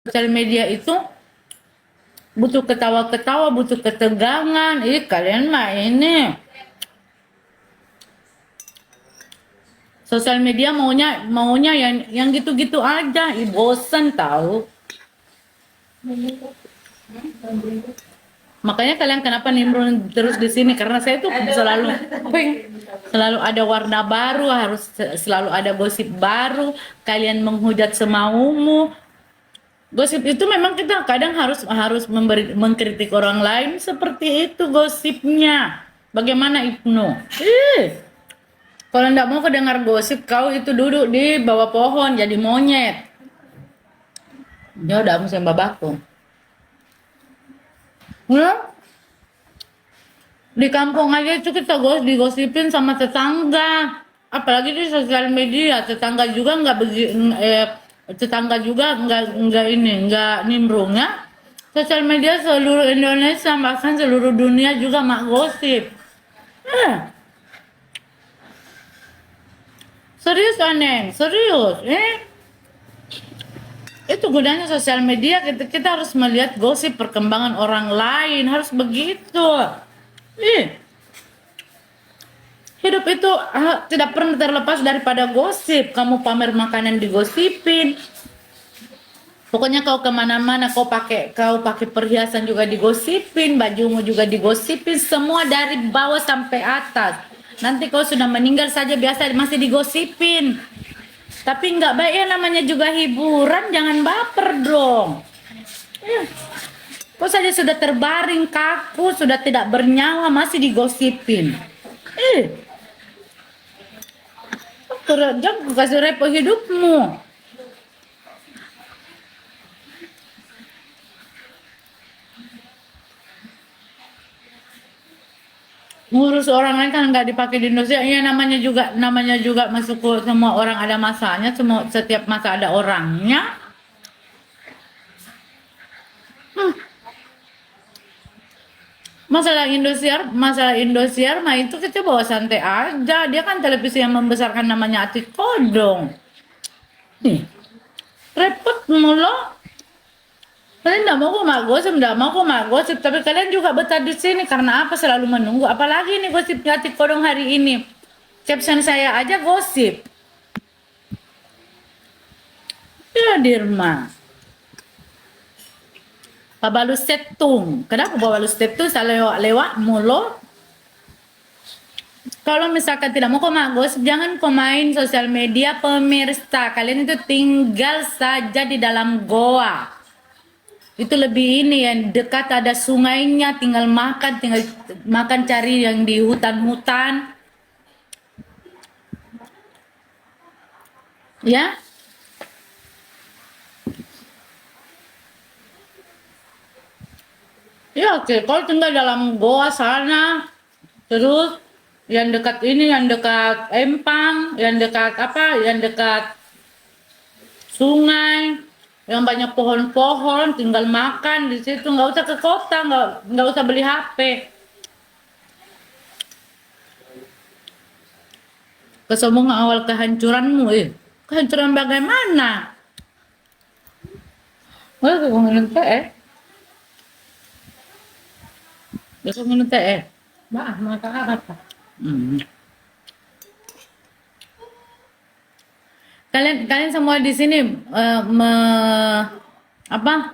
Sosial media itu butuh ketawa-ketawa, butuh ketegangan. Kalian mah ini sosial media maunya yang gitu-gitu aja. Bosan tahu. Makanya kalian kenapa nimbrung terus di sini, karena saya tuh selalu ada warna baru, harus selalu ada gosip baru. Kalian menghujat semaumu. Gosip itu memang kita kadang harus harus mengkritik orang lain, seperti itu gosipnya. Bagaimana Ibnu? Kalau ndak mau kedengar gosip, kau itu duduk di bawah pohon jadi monyet. Ya udah musim babaku. Ya, di kampung aja itu kita digosipin sama tetangga. Apalagi di sosial media, tetangga juga tetangga juga nggak nimbrung ya. Sosial media seluruh Indonesia, bahkan seluruh dunia juga mak gosip. Eh, serius aneh, serius. Itu gunanya sosial media, kita harus melihat gosip perkembangan orang lain, harus begitu. Hidup itu tidak pernah terlepas daripada gosip. Kamu pamer makanan digosipin. Pokoknya kau kemana-mana kau pakai perhiasan juga digosipin, bajumu juga digosipin, semua dari bawah sampai atas. Nanti kau sudah meninggal saja biasa masih digosipin. Tapi nggak baik ya, namanya juga hiburan, jangan baper dong. Kau saja sudah terbaring kaku, sudah tidak bernyawa masih digosipin. Jangan kasih repot hidupmu. Ngurus orang lain kan nggak dipakai di Indonesia. Iya, namanya juga masuk ke semua orang ada masanya, setiap masa ada orangnya. Masalah Indosiar mah itu kita bawa santai aja. Dia kan televisi yang membesarkan, namanya Atik Kodong. Nih, repot mulu. Kalian nggak mau kok mak gosip, tapi kalian juga betah di sini karena apa? Selalu menunggu. Apalagi nih gosip Atik Kodong hari ini. Caption saya aja gosip. Ya Dirma. Pabalu setung. Kenapa pabalu setung? Saya lewat mulu. Kalau misalkan tidak mau gosip, jangan main sosial media pemirsa. Kalian itu tinggal saja di dalam goa. Itu lebih ini yang dekat ada sungainya, tinggal makan cari yang di hutan-hutan. Ya. Ya oke, kalau tinggal dalam goa sana, terus yang dekat ini, yang dekat empang, yang dekat apa, yang dekat sungai, yang banyak pohon-pohon, tinggal makan di situ, nggak usah ke kota, nggak usah beli HP. Kesombongan awal kehancuranmu, kehancuran bagaimana? Besok minum teh, besok minum teh. Bah, maka apa? Hmm. Kalian semua di sini apa?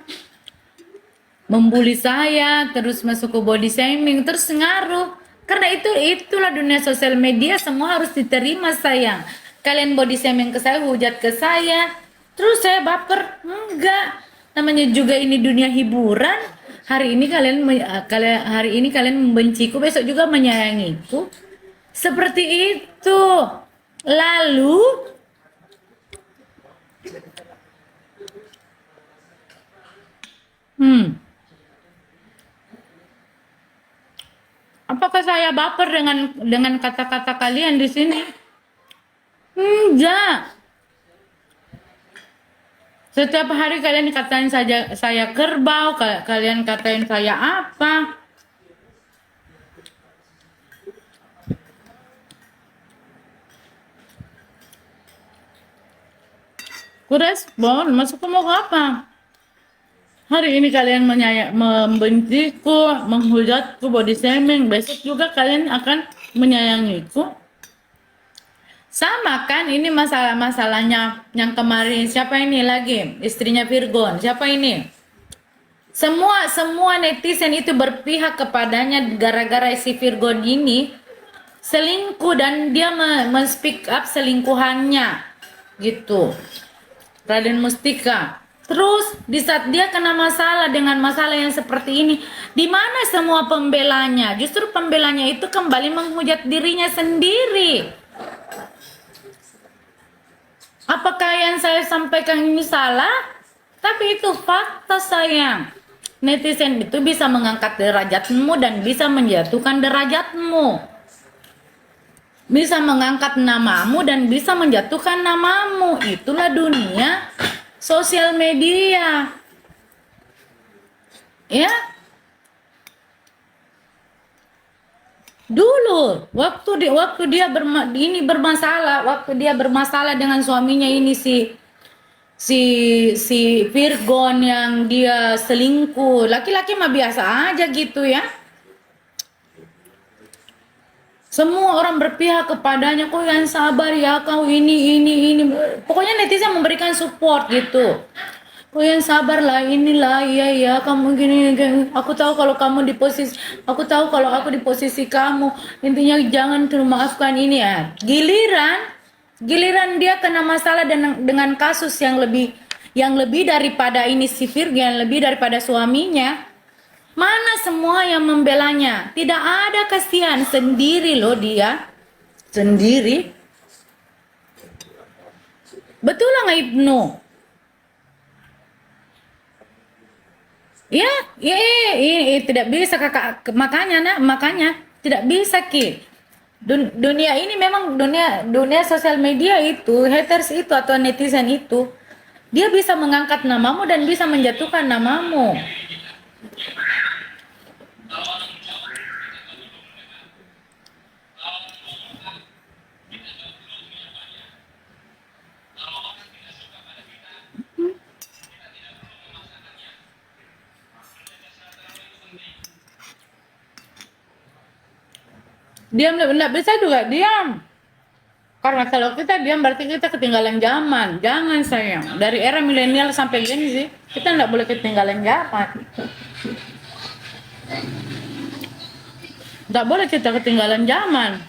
Membuli saya, terus masuk ke body shaming, terus ngaruh. Karena itulah dunia sosial media, semua harus diterima sayang. Kalian body shaming ke saya, hujat ke saya, terus saya baper. Enggak. Namanya juga ini dunia hiburan. Hari ini kalian membenciku, besok juga menyayangiku. Seperti itu. Lalu apakah saya baper dengan kata-kata kalian di sini? Enggak. Setiap hari kalian katain saja saya kerbau, kalian katain saya apa? Ku respon, masuk mau apa? Hari ini kalian membenciku, menghujatku, body shaming. Besok juga kalian akan menyayangiku. Sama kan, ini masalahnya yang kemarin. Siapa ini lagi? Istrinya Virgon. Siapa ini? Semua netizen itu berpihak kepadanya gara-gara si Virgon ini selingkuh dan dia men-speak up selingkuhannya. Gitu. Raden Mustika. Terus di saat dia kena masalah dengan masalah yang seperti ini, di mana semua pembelanya? Justru pembelanya itu kembali menghujat dirinya sendiri. Apakah yang saya sampaikan ini salah? Tapi itu fakta, sayang. Netizen itu bisa mengangkat derajatmu dan bisa menjatuhkan derajatmu. Bisa mengangkat namamu dan bisa menjatuhkan namamu. Itulah dunia sosial media. Ya. Dulu waktu dia bermasalah, waktu dia bermasalah dengan suaminya ini si Virgon yang dia selingkuh. Laki-laki mah biasa aja gitu ya. Semua orang berpihak kepadanya, kau yang sabar ya, kau ini. Pokoknya netizen memberikan support gitu. Kau yang sabar lah, inilah, iya, kamu gini. Aku tahu kalau kamu di posisi, aku tahu kalau aku di posisi kamu. Intinya jangan termaafkan ini ya. Giliran dia kena masalah dengan kasus yang lebih daripada ini si Virgo, yang lebih daripada suaminya. Mana semua yang membelanya? Tidak ada, kasihan sendiri loh dia. Sendiri. Betul nggak Ibnu? Ya, tidak bisa kakak. Makanya tidak bisa Ki. Dunia ini memang dunia sosial media itu, haters itu atau netizen itu, dia bisa mengangkat namamu dan bisa menjatuhkan namamu. Diam, tidak bisa juga diam. Karena kalau kita diam berarti kita ketinggalan zaman. Jangan sayang. Dari era milenial sampai Gen Z, kita tidak boleh ketinggalan zaman. Tidak boleh kita ketinggalan zaman.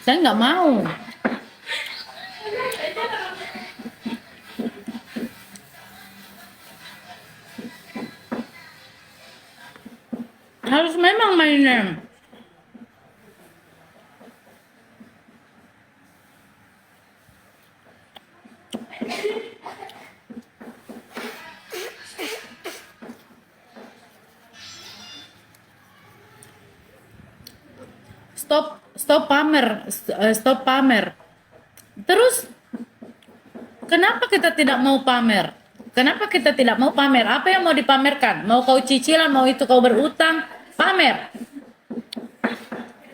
Saya nggak mau. Harus memang mainnya. Stop pamer. Terus kenapa kita tidak mau pamer? Kenapa kita tidak mau pamer? Apa yang mau dipamerkan? Mau kau cicilan, mau itu kau berutang, pamer.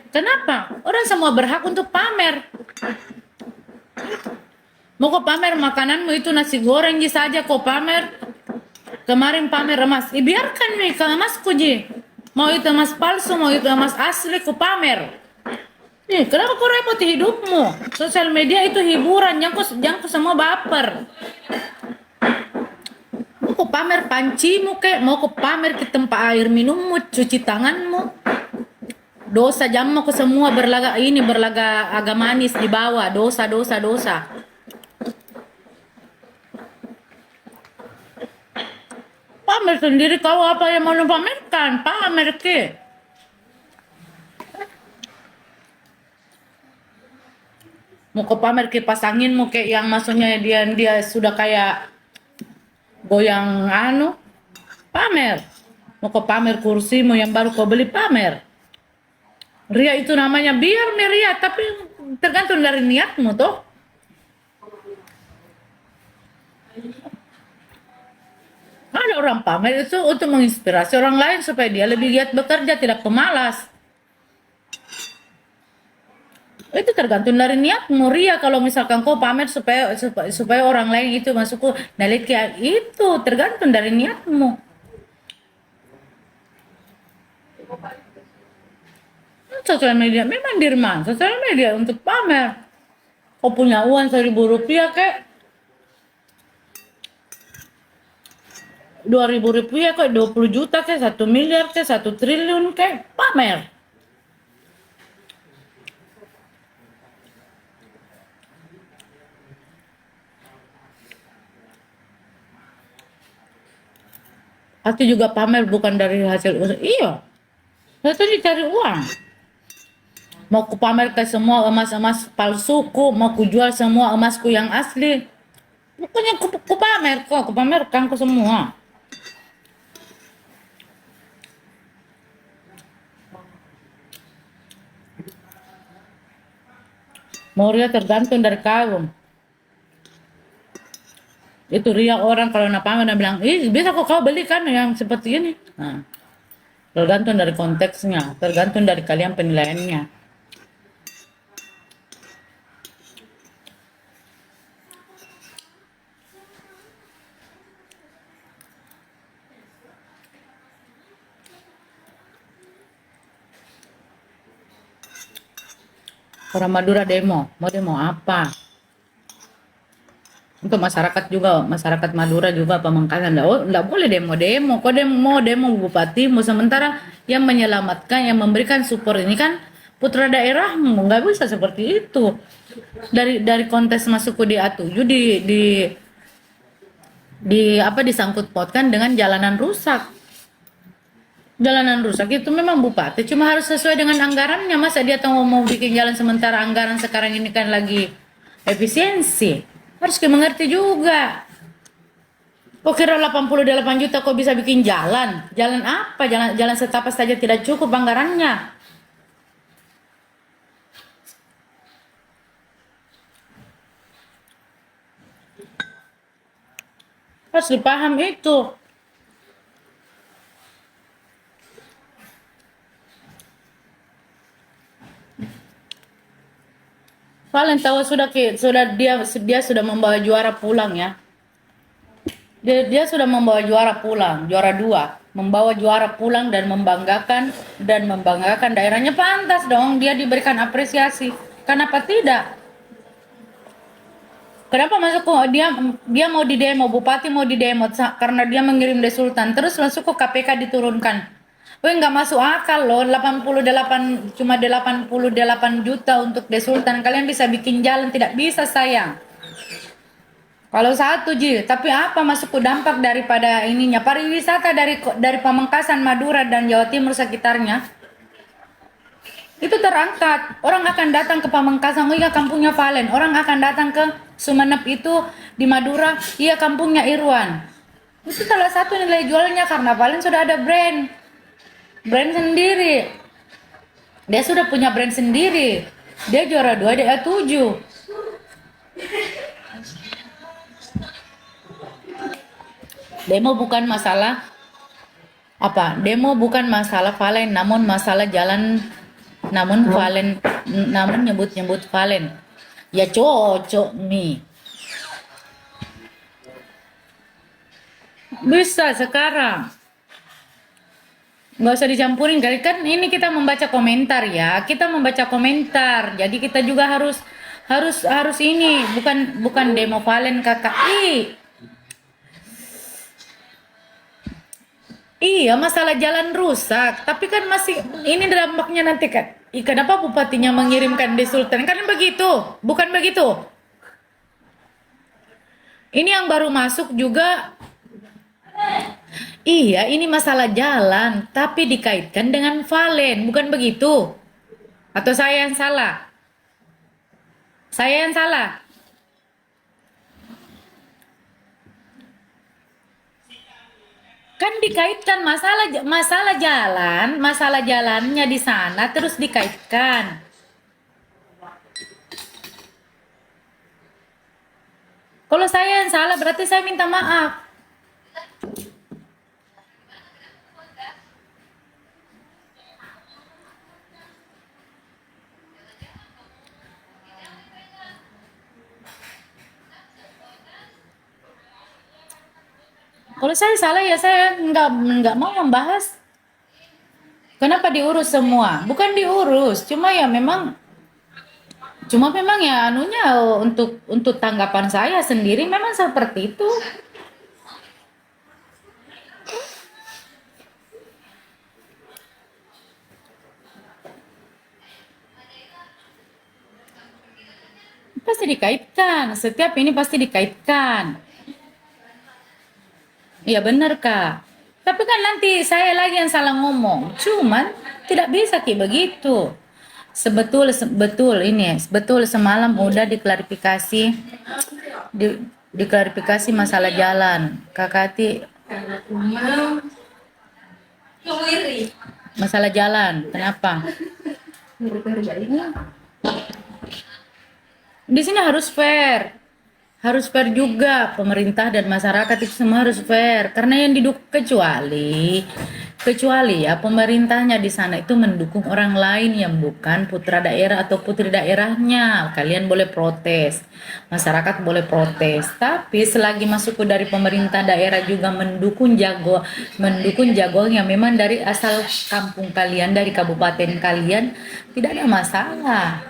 Kenapa? Orang semua berhak untuk pamer. Mau kau pamer makananmu itu nasi goreng saja kau pamer. Kemarin pamer emas. Biarkan nih kalau emasku ji. Mau itu emas palsu, mau itu emas asli, kau pamer. Nih, kenapa kau repoti hidupmu? Sosial media itu hiburan, jangan semua baper. Mau kau pamer pancimu kek, mau kau pamer ke tempat air minummu, cuci tanganmu. Dosa jamu ke semua berlaga agamanis di bawah, dosa. Pamer sendiri kau apa yang mau pamerkan? Pamer ke. Mau ke pamer kipas anginmu kayak yang maksudnya dia sudah kayak goyang pamer. Mau ke pamer kursimu yang baru kau beli, pamer. Ria itu namanya, biar nih ria, tapi tergantung dari niatmu toh. Ada orang pamer itu untuk menginspirasi orang lain supaya dia lebih giat bekerja, tidak pemalas. Itu Itu tergantung dari niatmu. Ria kalau misalkan kau pamer supaya orang lain itu masukku nah lihat kayak itu tergantung dari niatmu. Sosial media memang dirman sosial media untuk pamer. Kau punya uang 1.000 rupiah kek, 2.000 rupiah kek, 20 juta kek, 1 miliar kek, 1 triliun kek, pamer. Pasti juga pamer bukan dari hasil usaha. Iya, itu dicari uang. Mau ku pamer ke semua emas-emas palsuku, mau ku jual semua emasku yang asli. Pokoknya ku pamer kok, ku pamerkan ke semua. Mau ria tergantung dari kau. Itu ria orang kalau nak pamer dan bilang, ih bisa kok kau beli kan yang seperti ini. Nah, tergantung dari konteksnya, tergantung dari kalian penilaiannya. Orang Madura demo, mau demo apa? Untuk masyarakat juga, masyarakat Madura juga Pamengkasan, enggak boleh demo-demo. Kok demo bupatimu, sementara yang menyelamatkan, yang memberikan support ini kan putra daerahmu, nggak bisa seperti itu. Dari kontes masukku di A7 di apa disangkut pautkan dengan jalanan rusak. Jalanan rusak itu memang bupati cuma harus sesuai dengan anggarannya. Masa dia tahu mau bikin jalan sementara anggaran sekarang ini kan lagi efisiensi. Harus mengerti juga. Kok kira 88 juta kok bisa bikin jalan? Jalan apa? Jalan setapak saja tidak cukup anggarannya. Harus dipaham itu. Kalian tahu dia sudah membawa juara pulang ya. Dia sudah membawa juara pulang, juara 2, membawa juara pulang dan membanggakan daerahnya, pantas dong dia diberikan apresiasi. Kenapa tidak? Kenapa masuk dia mau didemo, bupati mau didemo karena dia mengirim desultan, terus masuk ke KPK diturunkan. Weh nggak masuk akal loh, 88 juta untuk desultan, kalian bisa bikin jalan, tidak bisa sayang. Kalau satu ji, tapi apa masuk ke dampak daripada ininya pariwisata dari Pamengkasan, Madura dan Jawa Timur sekitarnya itu terangkat. Orang akan datang ke Pamengkasan, oh iya kampungnya Valen. Orang akan datang ke Sumenep itu di Madura, iya kampungnya Irwan. Itu salah satu nilai jualnya karena Valen sudah ada brand sendiri. Dia sudah punya brand sendiri. Dia juara 2 di A7. Demo bukan masalah apa? Demo bukan masalah Valen, namun masalah jalan. Namun nyebut Valen. Ya cocok nih. Bisa sekarang. Nggak usah dicampurin kan ini kita membaca komentar ya. Kita membaca komentar. Jadi kita juga harus ini bukan demo Valen KKI. Iya, masalah jalan rusak, tapi kan masih ini dampaknya nanti kan. Kenapa bupatinya mengirimkan desultan? Kan begitu, bukan begitu. Ini yang baru masuk juga. Iya, ini masalah jalan, tapi dikaitkan dengan Valen, bukan begitu? Atau saya yang salah? Saya yang salah. Kan dikaitkan masalah jalannya di sana terus dikaitkan. Kalau saya yang salah berarti saya minta maaf. Kalau saya salah ya saya nggak mau membahas. Kenapa diurus semua? Bukan diurus, cuma memang ya anunya untuk tanggapan saya sendiri memang seperti itu. Pasti dikaitkan, setiap ini pasti dikaitkan. Iya benar Kak. Tapi kan nanti saya lagi yang salah ngomong. Cuman tidak bisa kayak begitu. Betul ini, betul semalam udah di, diklarifikasi masalah jalan. Kakati masalah jalan. Kenapa? Di sini harus fair. Harus fair juga, pemerintah dan masyarakat itu semua harus fair. Karena yang kecuali ya pemerintahnya di sana itu mendukung orang lain yang bukan putra daerah atau putri daerahnya. Kalian boleh protes, masyarakat boleh protes. Tapi selagi masuk dari pemerintah daerah juga mendukung jagoan yang memang dari asal kampung kalian, dari kabupaten kalian, tidak ada masalah.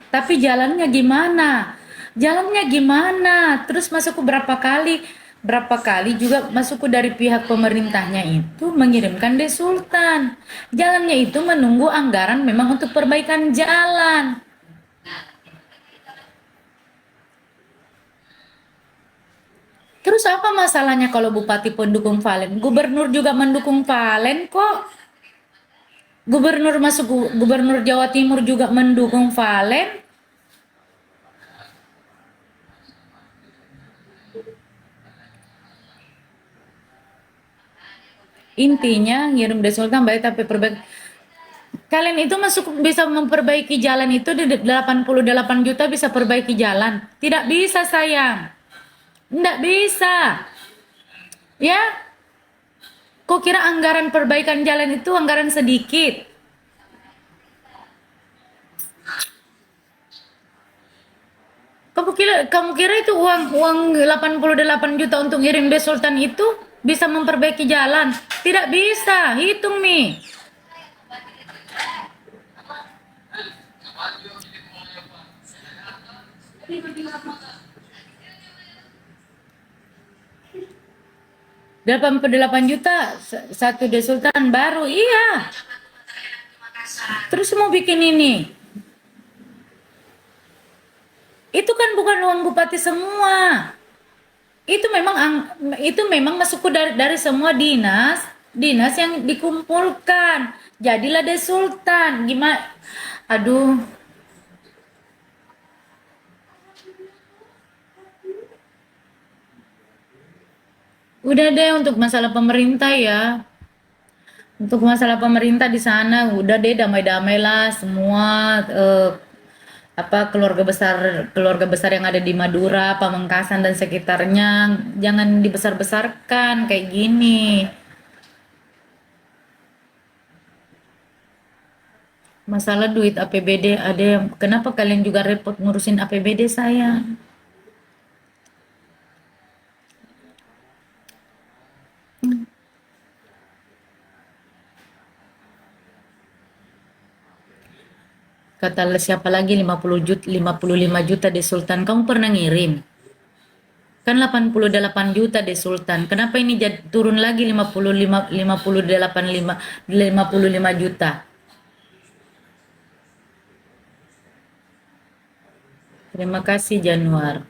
Tapi jalannya gimana? Jalannya gimana? Terus masukku berapa kali juga masukku dari pihak pemerintahnya itu mengirimkan desultan. Jalannya itu menunggu anggaran memang untuk perbaikan jalan. Terus apa masalahnya kalau bupati pendukung Valen? Gubernur juga mendukung Valen kok. Gubernur Jawa Timur juga mendukung Valen. Intinya ngirim desultan baik tapi kalian itu bisa memperbaiki jalan itu di 88 juta bisa perbaiki jalan. Tidak bisa sayang. Tidak bisa. Ya. Kok kira anggaran perbaikan jalan itu anggaran sedikit? Kamu kira itu uang 88 juta untuk ngirim desultan itu bisa memperbaiki jalan? Tidak bisa. Hitung nih. $88 juta satu desultan baru, iya. Terus mau bikin ini. Itu kan bukan uang bupati semua. Itu memang masuk dari semua dinas yang dikumpulkan. Jadilah desultan. Gimana? Aduh. Udah deh untuk masalah pemerintah ya. Untuk masalah pemerintah di sana udah deh damai-damailah semua keluarga besar yang ada di Madura, Pamengkasan dan sekitarnya jangan dibesar-besarkan kayak gini. Masalah duit APBD ada yang kenapa kalian juga repot ngurusin APBD saya? Kata siapa lagi 55 juta desultan kamu pernah ngirim? Kan 88 juta desultan. Kenapa ini turun lagi 55 juta? Terima kasih Januar.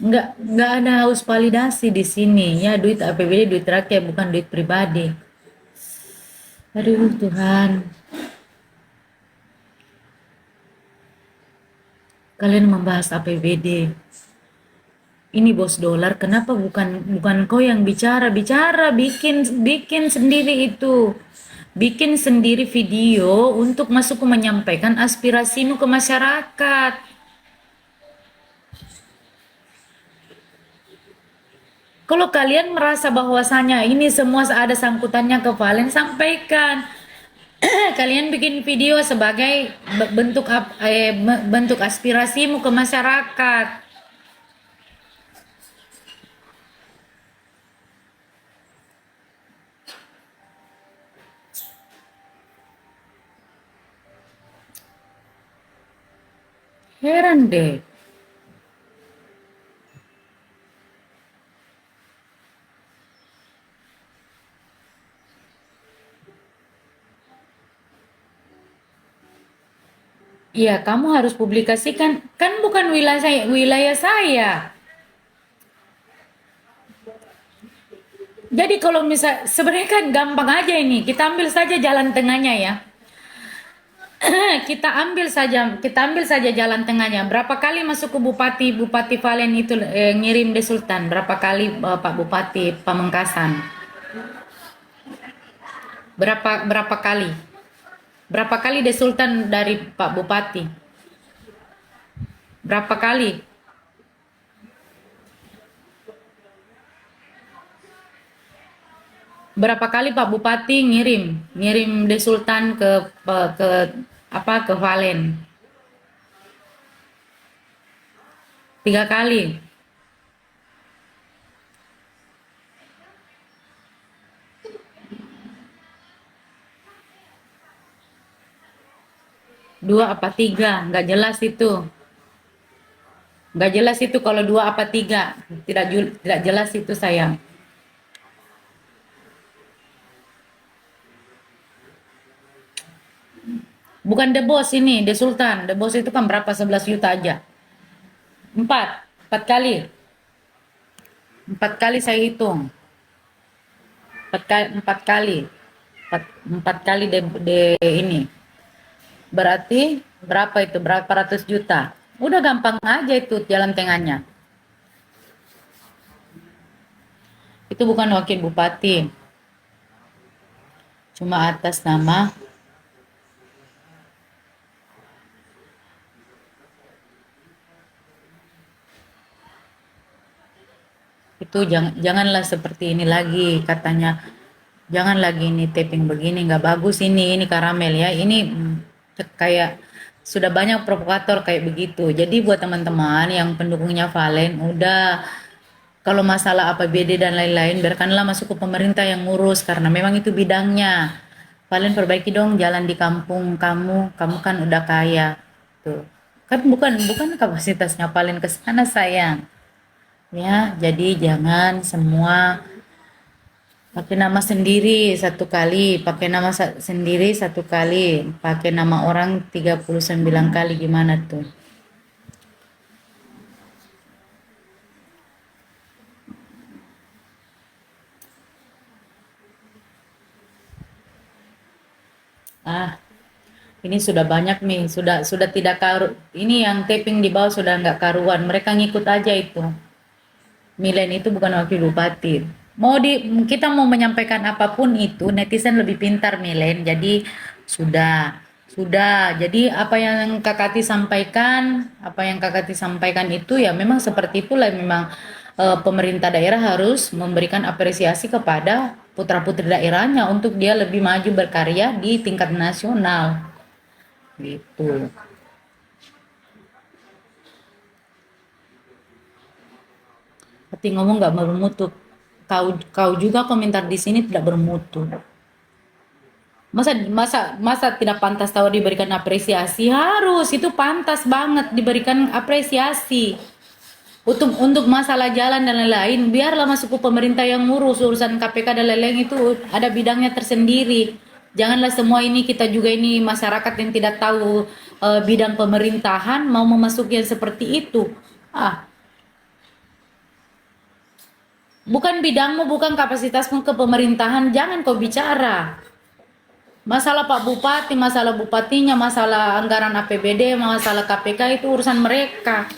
Nggak ada haus validasi di sini ya, duit APBD duit rakyat bukan duit pribadi. Aduh Tuhan. Kalian membahas APBD. Ini bos dolar, kenapa bukan kau yang bicara bikin sendiri itu. Bikin sendiri video untuk masuk menyampaikan aspirasimu ke masyarakat. Kalau kalian merasa bahwasanya ini semua ada sangkutannya ke Valen, sampaikan. Kalian bikin video sebagai bentuk aspirasimu ke masyarakat. Heran deh. Iya, kamu harus publikasikan. Kan bukan wilayah saya. Jadi kalau misal sebenarnya kan gampang aja ini. Kita ambil saja jalan tengahnya ya. Kita ambil saja jalan tengahnya. Berapa kali masuk ke Bupati Valen itu ngirim de Sultan? Berapa kali Pak Bupati Pamengkasan? Berapa kali? Berapa kali de Sultan dari Pak Bupati? Berapa kali? Berapa kali Pak Bupati ngirim de Sultan ke apa ke Valen? 3 kali. Dua apa tiga? Nggak jelas itu. Nggak jelas itu kalau dua apa tiga. Tidak jelas itu sayang. Bukan The Boss ini, The Sultan. The Boss itu kan berapa? 11 juta aja. 4 kali. 4 kali saya hitung. 4 kali. 4 kali de ini. Berarti berapa itu? Berapa ratus juta? Udah gampang aja itu jalan tengahnya. Itu bukan wakil bupati. Cuma atas nama itu janganlah seperti ini lagi katanya. Jangan lagi ini taping begini, nggak bagus ini karamel ya. Ini kayak sudah banyak provokator kayak begitu. Jadi buat teman-teman yang pendukungnya Valen, udah kalau masalah APBD dan lain-lain, biarkanlah masuk ke pemerintah yang ngurus karena memang itu bidangnya. Valen perbaiki dong jalan di kampung kamu kan udah kaya tuh. Kan bukan kapasitasnya Valen ke sana sayang. Ya, jadi jangan semua pakai nama sendiri 1 kali, pakai nama sendiri 1 kali, pakai nama orang 39 kali gimana tuh? Ah, ini sudah banyak nih, sudah tidak ini yang taping di bawah sudah nggak karuan, mereka ngikut aja itu. Milen itu bukan wakil bupati. Kita mau menyampaikan apapun itu netizen lebih pintar Milen. Jadi sudah. Jadi apa yang Kakati sampaikan itu ya memang seperti itulah memang pemerintah daerah harus memberikan apresiasi kepada putra-putri daerahnya untuk dia lebih maju berkarya di tingkat nasional. Gitu. Tapi ngomong nggak bermutu. Kau juga komentar di sini tidak bermutu. Masa tidak pantas tahu diberikan apresiasi? Harus, itu pantas banget diberikan apresiasi. Untuk masalah jalan dan lain-lain, biarlah masuk ke pemerintah yang ngurus urusan KPK dan lain-lain itu ada bidangnya tersendiri. Janganlah semua ini kita juga ini masyarakat yang tidak tahu bidang pemerintahan mau memasuki yang seperti itu. Bukan bidangmu, bukan kapasitasmu ke pemerintahan, jangan kau bicara. Masalah Pak Bupati, masalah bupatinya, masalah anggaran APBD, masalah KPK itu urusan mereka.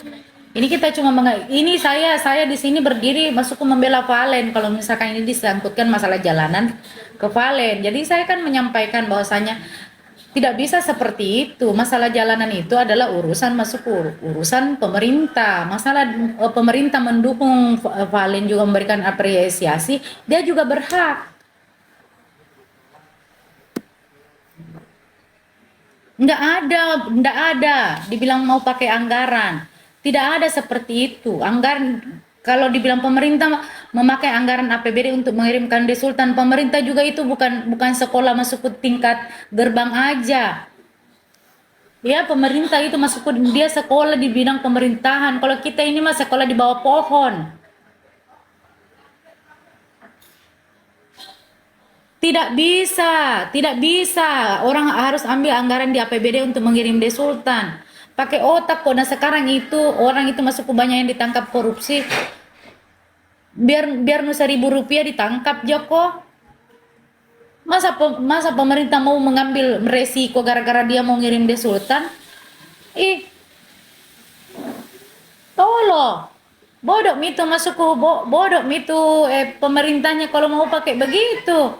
Ini kita cuma ini saya di sini berdiri masuk ke membela Valen kalau misalkan ini disangkutkan masalah jalanan ke Valen. Jadi saya kan menyampaikan bahwasanya tidak bisa seperti itu. Masalah jalanan itu adalah urusan pemerintah. Masalah pemerintah mendukung Valen juga memberikan apresiasi, dia juga berhak. Enggak ada. Dibilang mau pakai anggaran. Tidak ada seperti itu. Anggaran kalau dibilang pemerintah memakai anggaran APBD untuk mengirimkan di Sultan, pemerintah juga itu bukan sekolah masuk ke tingkat gerbang aja. Ya, pemerintah itu masuk dia sekolah di bidang pemerintahan. Kalau kita ini mah sekolah di bawah pohon. Tidak bisa, tidak bisa. Orang harus ambil anggaran di APBD untuk mengirim di Sultan. Pakai otak kok. Nah sekarang itu orang itu masuk ke banyak yang ditangkap korupsi. Biar biar nu 1.000 rupiah ditangkap Joko. Masa pemerintah mau mengambil resiko gara-gara dia mau ngirim di Sultan? Ih, tolong. Bodoh itu masuk ke bodoh itu pemerintahnya kalau mau pakai begitu.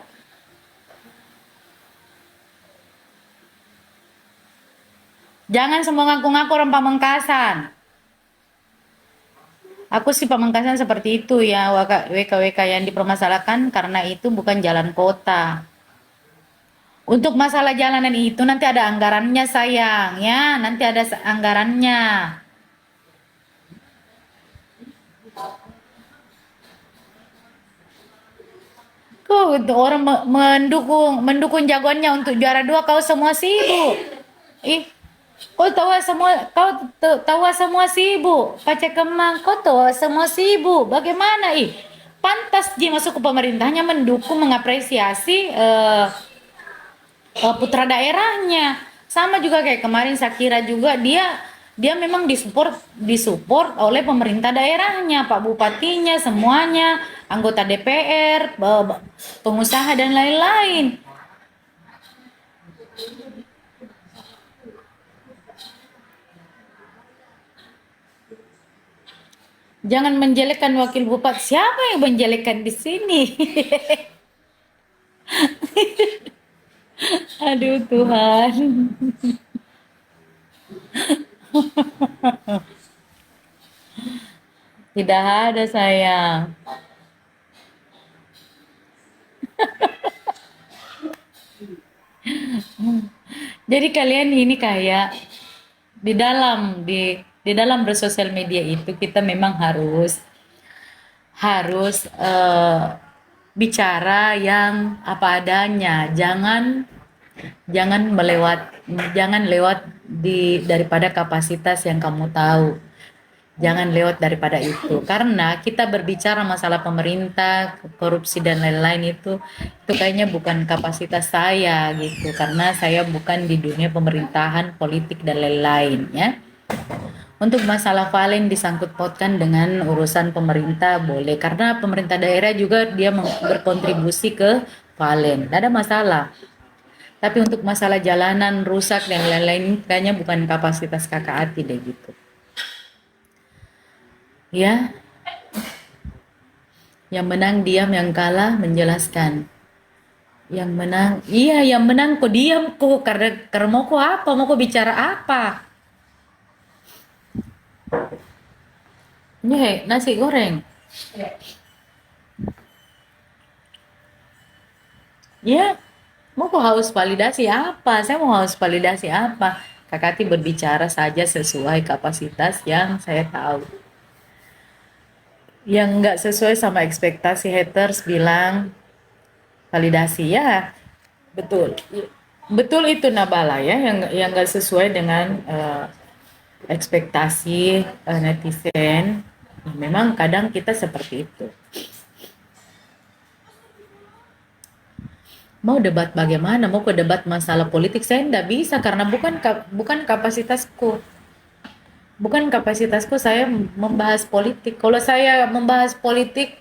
Jangan semua ngaku-ngaku orang Pamengkasan. Aku sih Pamengkasan seperti itu ya, WKWK yang dipermasalahkan karena itu bukan jalan kota. Untuk masalah jalanan itu nanti ada anggarannya sayang ya, nanti ada anggarannya. Kok orang mendukung jagoannya untuk juara 2 kau semua sibuk. Ih, kau tahu semua sibuk. Pace Kemang, kau tahu semua sibuk. Bagaimana ih? Pantas dia masuk ke pemerintahnya mendukung mengapresiasi putra daerahnya. Sama juga kayak kemarin Sakira juga dia memang disupport oleh pemerintah daerahnya, Pak Bupatinya, semuanya, anggota DPR, pengusaha dan lain-lain. Jangan menjelekkan wakil bupati. Siapa yang menjelekkan di sini? Aduh Tuhan. Tidak ada sayang. Jadi kalian ini kayak di dalam bersosial media itu kita memang harus harus bicara yang apa adanya. Jangan lewat daripada kapasitas yang kamu tahu. Jangan lewat daripada itu. Karena kita berbicara masalah pemerintah, korupsi dan lain-lain itu kayaknya bukan kapasitas saya gitu. Karena saya bukan di dunia pemerintahan, politik dan lain-lain ya. Untuk masalah Valen disangkut pautkan dengan urusan pemerintah boleh karena pemerintah daerah juga dia berkontribusi ke Valen. Tidak ada masalah. Tapi untuk masalah jalanan rusak dan lain-lain kayaknya bukan kapasitas Kakak Ati deh gitu. Ya, yang menang diam, yang kalah menjelaskan. Yang menang, iya yang menang kok diam kok karena mau kok apa, mau kok bicara apa? Ini nasi goreng. Ya, mau kok harus validasi apa? Saya mau harus validasi apa? Kakak Ati berbicara saja sesuai kapasitas yang saya tahu. Yang nggak sesuai sama ekspektasi haters bilang validasi ya, betul. Betul itu Nabala ya, yang nggak sesuai dengan ekspektasi netizen. Memang kadang kita seperti itu. Mau debat bagaimana? Mau ke debat masalah politik saya nggak bisa karena bukan kapasitasku. Bukan kapasitasku saya membahas politik. Kalau saya eh, membahas politik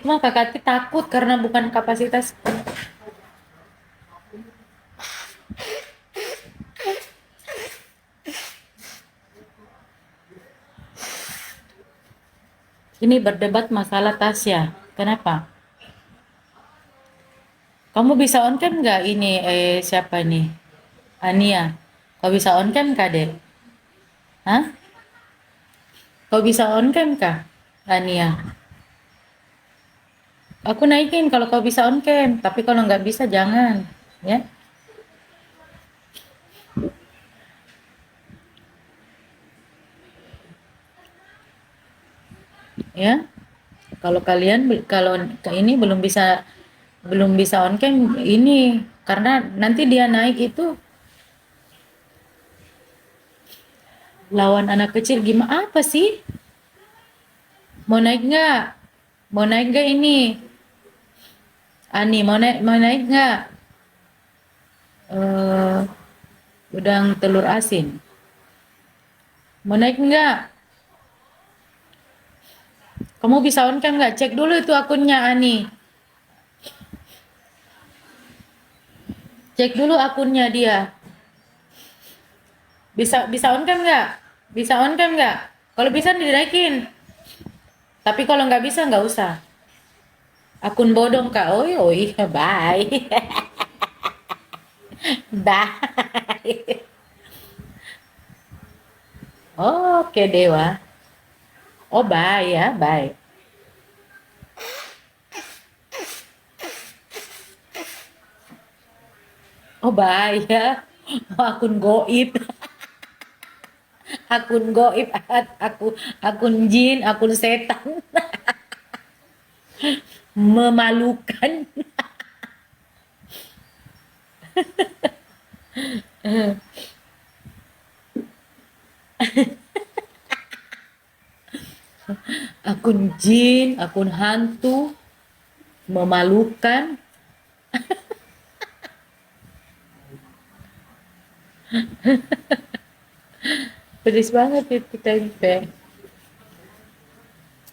mah Kakak Ati takut karena bukan kapasitasku. Ini berdebat masalah Tasya. Kenapa? Kamu bisa on cam nggak ini siapa nih? Ania. Kau bisa on cam kah, Dek? Hah? Kau bisa on cam kah? Ania. Aku naikin kalau kau bisa on cam, tapi kalau nggak bisa jangan, ya. Ya. Kalau kalian ini belum bisa belum bisa on cam ini karena nanti dia naik itu lawan anak kecil gimana apa sih? Mau naik nggak? Mau naik nggak ini? Ani mau naik nggak? Eh, udang telur asin. Mau naik nggak? Kamu bisa on cam nggak? Cek dulu itu akunnya Ani. Cek dulu akunnya dia. Bisa on cam nggak? Bisa on cam nggak? Kalau bisa dinaikin. Tapi kalau nggak bisa nggak usah. Akun bodong kak. Oi oi. Bye. Bye. Oke Dewa. Oh bye ya, bye. Oh bye ya. Oh, akun goib. Akun goib. Akun jin, akun setan. Memalukan. Akun jin, akun hantu, memalukan. Pedes banget itu tempe.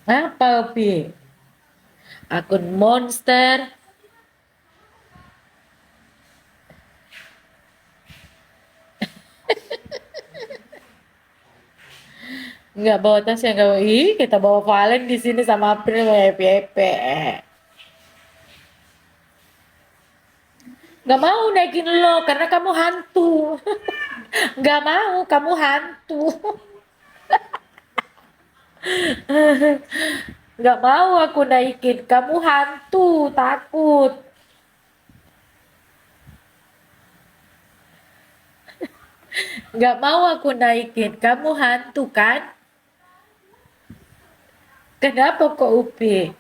Apa, Pi? Akun monster. Nggak bawa tas yang nggak. Ih, kita bawa Valen di sini sama April happy happy. Nggak mau naikin lo karena kamu hantu. Nggak mau, kamu hantu. Nggak mau aku naikin, kamu hantu, takut. Nggak mau aku naikin, kamu hantu kan? Kenapa kok Upi?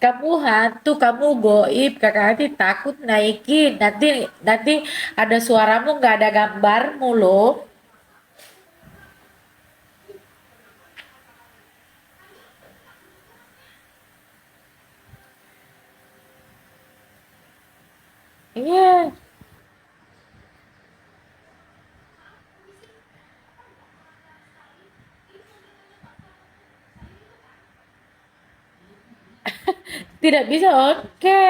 Kamu hantu, kamu goib, kakak hati takut naikin. Nanti ada suaramu nggak ada gambarmu loh. Iya. Tidak bisa oke,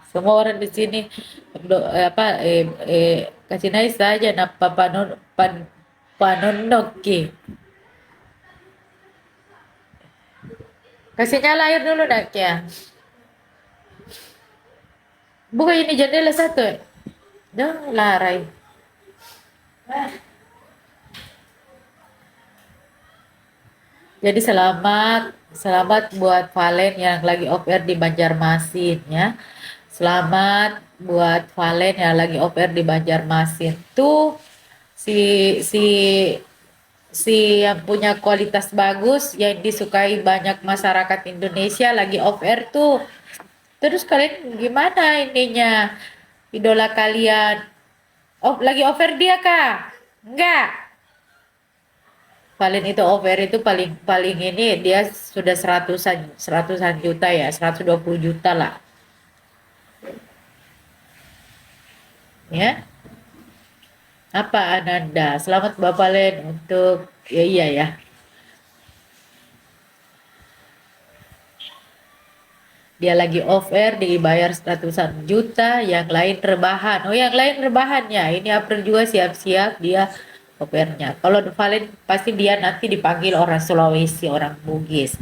semua orang di sini kasih naik saja napa panonoki. Kasih nyala air dulu nak ya. Buka ini jendela satu. Dah larai. Jadi selamat buat Valen yang lagi off air di Banjarmasin ya. Selamat buat Valen yang lagi off air di Banjarmasin. Tuh si si si yang punya kualitas bagus yang disukai banyak masyarakat Indonesia lagi off air tuh. Terus kalian gimana ininya? Idola kalian? Oh, lagi off air dia kah? Enggak. Paling itu over itu paling paling ini dia sudah seratusan juta ya, 120 juta lah. Ya. Apa Ananda? Selamat Bapak Len untuk ya iya ya. Dia lagi off air dibayar seratusan juta, yang lain rebahan. Oh, yang lain rebahan ya. Ini April juga siap-siap dia off airnya. Kalau Valen pasti dia nanti dipanggil orang Sulawesi, orang Bugis.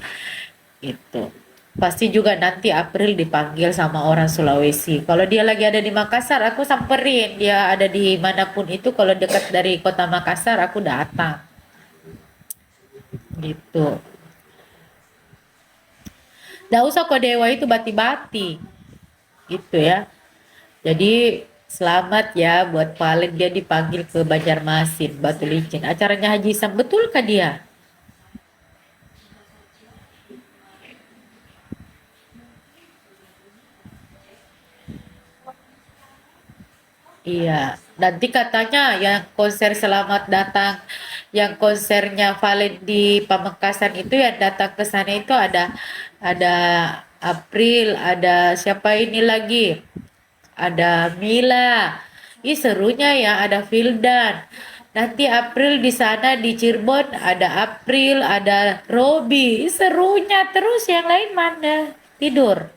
Gitu. Pasti juga nanti April dipanggil sama orang Sulawesi. Kalau dia lagi ada di Makassar, aku samperin. Dia ada di manapun itu, kalau dekat dari kota Makassar, aku datang. Gitu. Nggak usah kok Dewa itu bati-bati. Gitu ya. Jadi selamat ya buat Valen, dia dipanggil ke Banjarmasin, Batu Licin. Acaranya Haji Sam, betulkah dia? Iya, nanti katanya yang konser Selamat Datang, yang konsernya Valen di Pamekasan itu yang datang ke sana itu ada April, ada siapa ini lagi? Ada Mila. Ih serunya ya, ada Vildan. Nanti April di sana di Cirebon ada April, ada Robi. Ih, serunya terus yang lain mana? Tidur.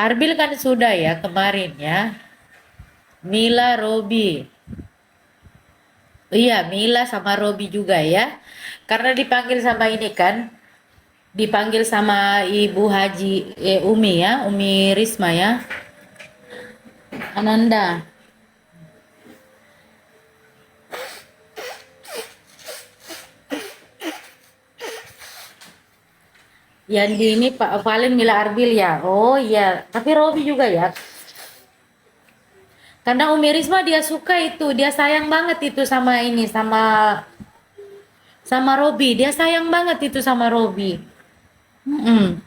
Arbil kan sudah ya kemarin ya. Mila, Robi. Iya, Mila sama Robi juga ya. Karena dipanggil sama ini kan, dipanggil sama Ibu Haji Umi ya, Umi Risma ya, Ananda. Yang di ini Pak Valen Mila Arbil ya. Oh iya, tapi Robi juga ya. Karena Umi Risma dia suka itu, dia sayang banget itu sama ini, sama Robi. Dia sayang banget itu sama Robi. Mm-mm.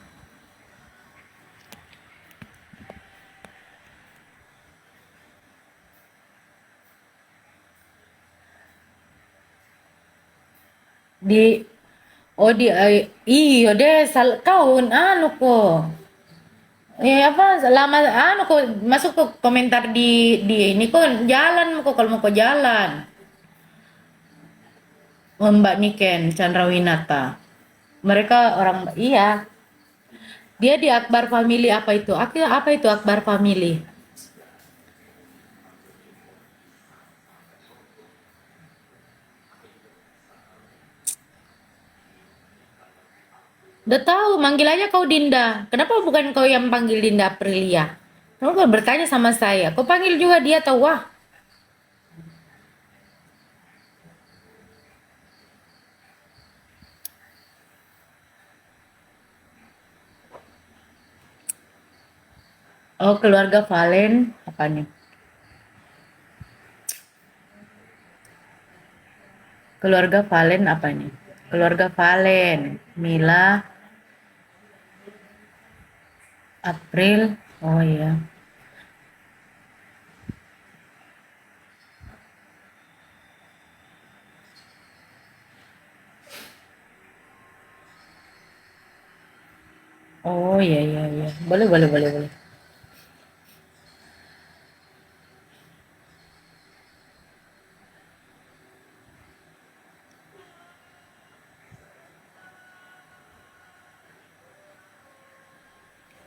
Di oh di iya deh kau anu kok. Apa lama anu kok masuk ke komentar di ini kok jalan kok kalau mau ke jalan. Mbak Niken Chandrawinata. Mereka orang iya. Dia di Akbar Family apa itu? Apa itu Akbar Family? Udah tahu, manggil aja kau Dinda. Kenapa bukan kau yang panggil Dinda Aprilia? Kamu kan bertanya sama saya. Kau panggil juga dia tahu wah. Oh, keluarga Valen apa nih? Keluarga Valen apa nih? Keluarga Valen, Mila, April. Oh iya. Oh iya iya iya. Boleh boleh boleh boleh.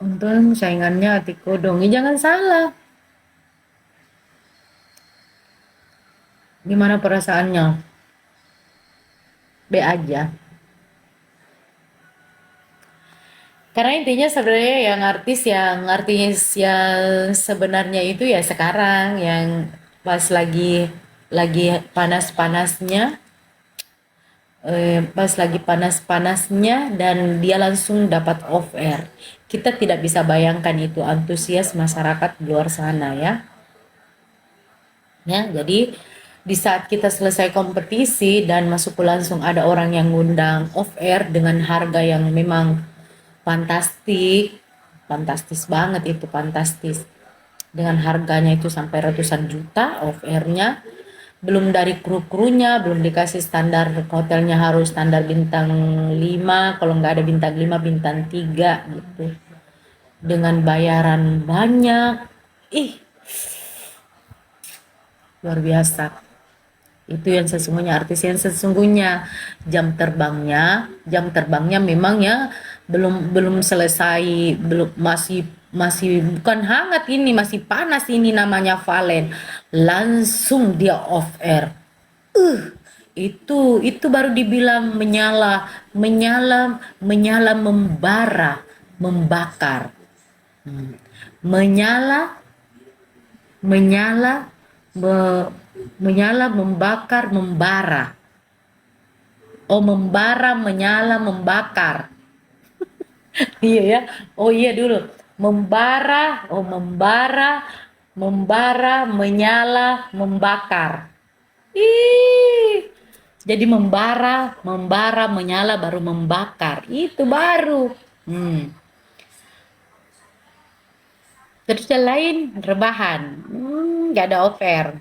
Untung saingannya hati kodong. Ya, jangan salah. Gimana perasaannya? B aja. Karena intinya sebenarnya yang sebenarnya itu ya sekarang yang pas lagi panas-panasnya pas lagi panas-panasnya dan dia langsung dapat off air. Kita tidak bisa bayangkan itu antusias masyarakat di luar sana ya. Ya, jadi di saat kita selesai kompetisi dan masuk langsung ada orang yang ngundang off air dengan harga yang memang fantastis, fantastis banget itu fantastis. Dengan harganya itu sampai ratusan juta off airnya, belum dari kru-krunya, belum dikasih standar hotelnya harus standar bintang 5, kalau nggak ada bintang 5 bintang 3 gitu. Dengan bayaran banyak, ih luar biasa. Itu yang sesungguhnya artis yang sesungguhnya jam terbangnya memang ya belum selesai, belum masih masih bukan hangat ini, masih panas ini namanya Valen. Langsung dia off air. Itu baru dibilang menyala, menyala, menyala, membara, membakar. Menyala, menyala, menyala, membakar, membara. Oh, membara, menyala, membakar. Iya ya. Oh iya dulu. Membara, oh membara, membara, menyala, membakar. Ih. Jadi membara, membara, menyala baru membakar. Itu baru. Hmm. Terus yang lain rebahan, nggak ada offer.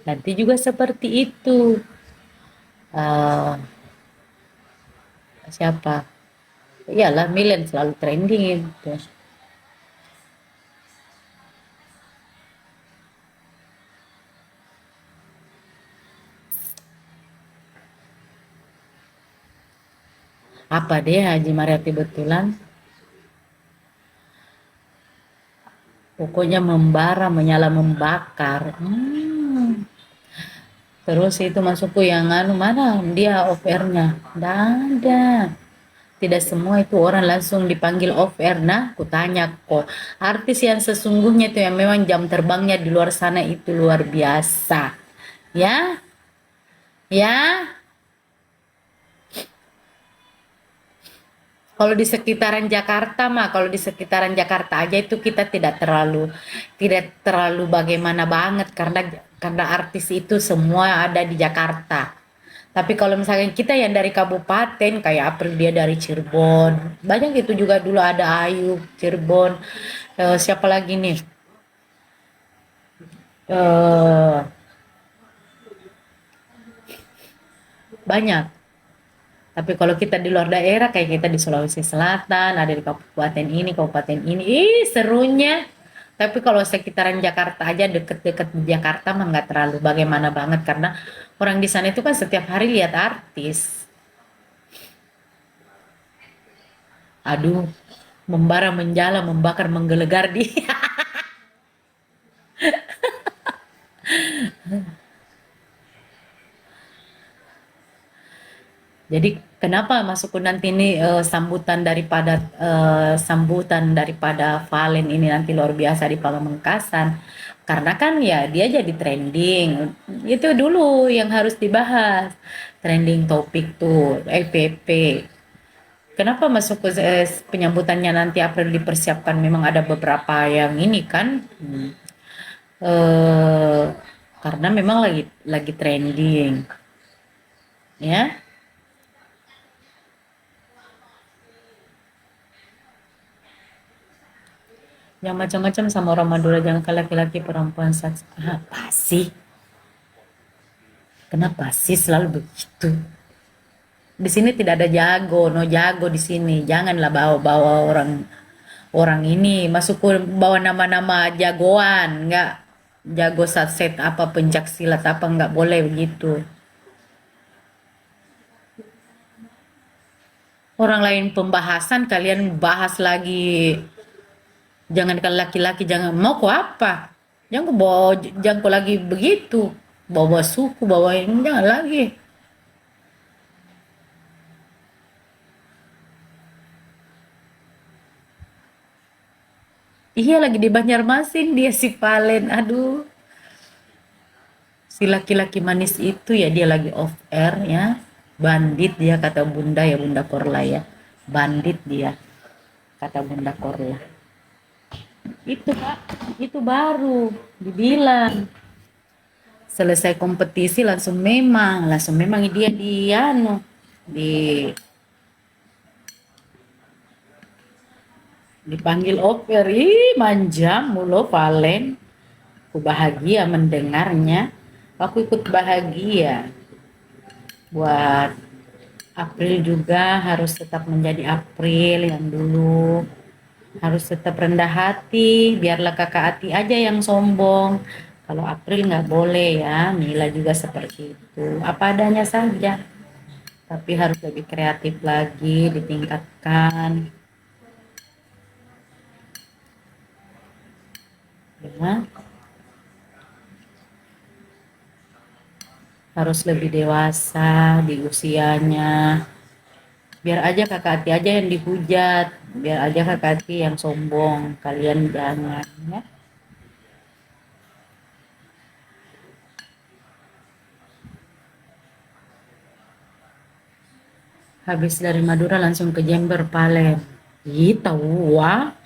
Nanti juga seperti itu. Eh, siapa? Iyalah Milen selalu trending itu. Apa deh Haji Mariati betulan? Pokoknya membara, menyala, membakar. Terus itu masukku yang anu mana dia offernya? Nggak ada. Tidak semua itu orang langsung dipanggil off air. Nah, kutanya kok artis yang sesungguhnya itu yang memang jam terbangnya di luar sana itu luar biasa. Ya, ya. Kalau di sekitaran Jakarta mah, kalau di sekitaran Jakarta aja itu kita tidak terlalu bagaimana banget karena artis itu semua ada di Jakarta. Tapi kalau misalnya kita yang dari kabupaten kayak April dia dari Cirebon, banyak itu juga dulu ada Ayu Cirebon. Siapa lagi nih? Eh, banyak. Tapi kalau kita di luar daerah kayak kita di Sulawesi Selatan, ada di kabupaten ini, serunya. Tapi kalau sekitaran Jakarta aja deket-deket di Jakarta mah nggak terlalu bagaimana banget karena orang di sana itu kan setiap hari lihat artis. Aduh, membara, menjala, membakar, menggelegar dia. Jadi kenapa masukku nanti ini sambutan daripada Valen ini nanti luar biasa di Pamengkasan. Karena kan ya dia jadi trending. Itu dulu yang harus dibahas. Trending topik tuh EPP. Kenapa masuk ke penyambutannya nanti April dipersiapkan memang ada beberapa yang ini kan. Eh, karena memang lagi trending. Ya. Yang macam-macam sama orang Madura jangan ke laki-laki perempuan seks. Apa sih? Kenapa sih selalu begitu? Di sini tidak ada jago, no jago di sini. Janganlah bawa-bawa orang orang ini masuk ke bawa nama-nama jagoan, enggak jago satset apa pencak silat apa enggak boleh begitu. Orang lain pembahasan kalian bahas lagi. Jangan ke laki-laki jangan mau kok apa? Jangan kok bawa jangan kok lagi begitu. Bawa suku, bawa ini jangan lagi. Iya lagi di Banjarmasin dia si Valen. Aduh, si laki-laki manis itu ya dia lagi off air ya. Bandit dia kata Bunda ya Bunda Korla ya. Bandit dia kata Bunda Korla. Itu Pak, itu baru dibilang. Selesai kompetisi langsung memang dia di anu di dipanggil oper. Ih, manja mulu Valen. Aku bahagia mendengarnya. Aku ikut bahagia. Buat April juga harus tetap menjadi April yang dulu. Harus tetap rendah hati. Biarlah kakak Ati aja yang sombong. Kalau April nggak boleh ya. Mila juga seperti itu. Apa adanya saja. Tapi harus lebih kreatif lagi, ditingkatkan. Ya. Harus lebih dewasa di usianya. Biar aja kakak Ati aja yang dihujat, biar aja kakak Ati yang sombong, kalian jangan ya. Habis dari Madura langsung ke Jember Palen. Ih, tahu wah.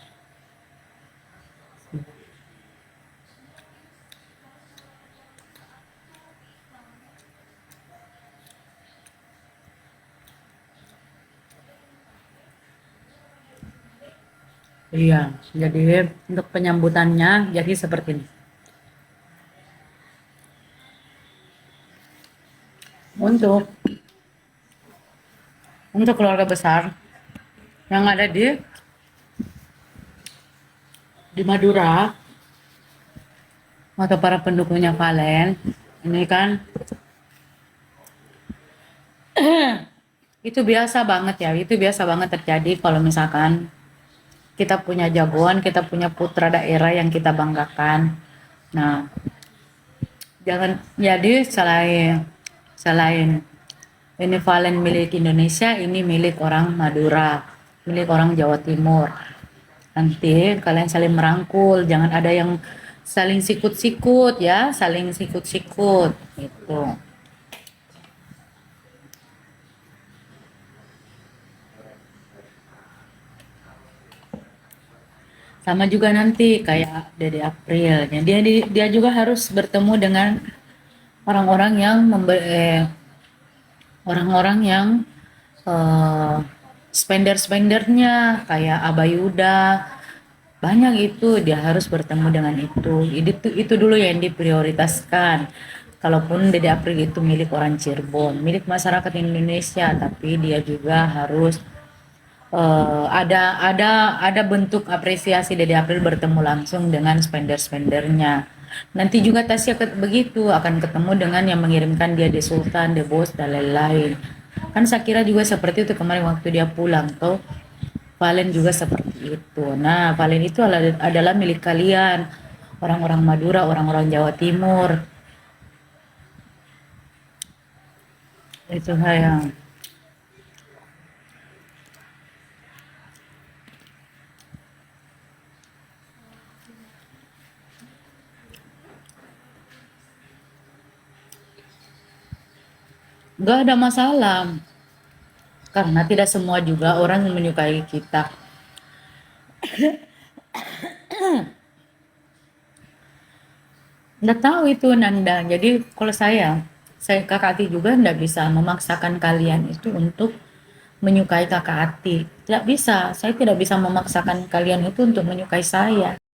Iya, jadi untuk penyambutannya jadi seperti ini. Untuk keluarga besar yang ada di Madura atau para pendukungnya Valen, ini kan itu biasa banget ya, itu biasa banget terjadi kalau misalkan kita punya jagoan, kita punya putra daerah yang kita banggakan. Nah, jangan jadi selain ini Valen milik Indonesia, ini milik orang Madura, milik orang Jawa Timur. Nanti kalian saling merangkul, jangan ada yang saling sikut-sikut ya, saling sikut-sikut gitu. Sama juga nanti kayak Dede April, ya, dia juga harus bertemu dengan orang-orang yang orang-orang yang eh, spender-spendernya kayak Abayuda, banyak itu dia harus bertemu dengan itu dulu yang diprioritaskan. Kalaupun Dede April itu milik orang Cirebon, milik masyarakat Indonesia, tapi dia juga harus ada bentuk apresiasi Dede April bertemu langsung dengan spender-spendernya. Nanti juga Tasya begitu akan ketemu dengan yang mengirimkan dia di Sultan, The Boss dan lain-lain. Kan Sakira juga seperti itu kemarin waktu dia pulang tuh. Valen juga seperti itu. Nah, Valen itu adalah milik kalian, orang-orang Madura, orang-orang Jawa Timur. Itu yang gak ada masalah karena tidak semua juga orang menyukai kita. Nggak tahu itu Nanda. Jadi kalau saya Kakak Ati juga nggak bisa memaksakan kalian itu untuk menyukai Kakak Ati. Tidak bisa. Saya tidak bisa memaksakan kalian itu untuk menyukai saya.